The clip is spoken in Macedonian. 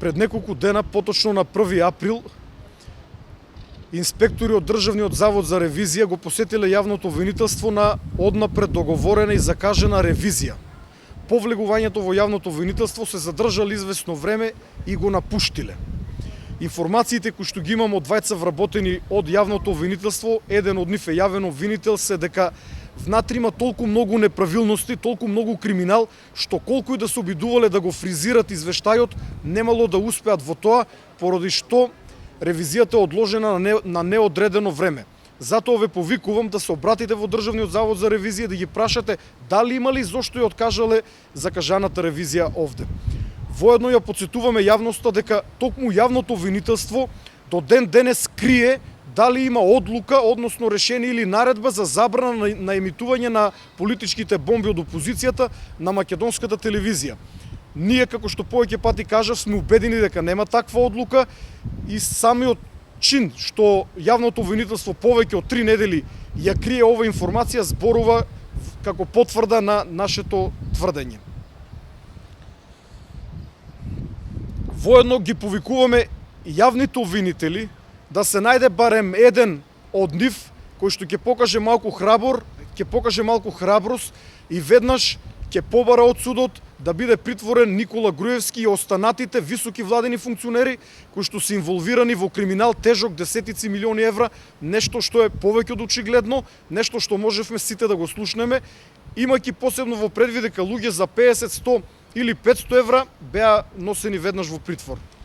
Пред неколку дена, поточно на 1 април, инспектори од Државниот завод за ревизија го посетиле јавното обвинителство на однапред договорена и закажена ревизија. По влегувањето во јавното обвинителство се задржале известно време и го напуштиле. Информациите кои што ги имам од двајца вработени од јавното обвинителство, еден од нив е јавен обвинител, се дека внатре има толку многу неправилности, толку многу криминал, што колку и да се обидувале да го фризират извештајот, немало да успеат во тоа, поради што ревизијата е одложена на неодредено време. Затоа ве повикувам да се обратите во Државниот завод за ревизија, да ги прашате дали имали зошто ја откажале закажаната ревизија овде. Воедно ја подсетуваме јавноста дека токму јавното обвинителство до ден денес крие дали има одлука, односно решение или наредба за забрана на емитување на политичките бомби од опозицијата на македонската телевизија. Ние, како што повеќе пати кажав, сме убедени дека нема таква одлука и самиот чин што јавното обвинителство повеќе од 3 недели ја крие ова информација зборува како потврда на нашето тврдење. Воедно ги повикуваме јавните обвинители да се најде барем еден од нив кој што ќе покаже малку храброст и веднаш ќе побара од судот да биде притворен Никола Груевски и останатите високи владени функционери кои што се инволвирани во криминал тежок десетици милиони евра, нешто што е повеќе од очигледно, нешто што можевме сите да го слушнеме, имајќи посебно во предвид дека луѓе за 50, 100 или 500 евра беа носени веднаш во притвор.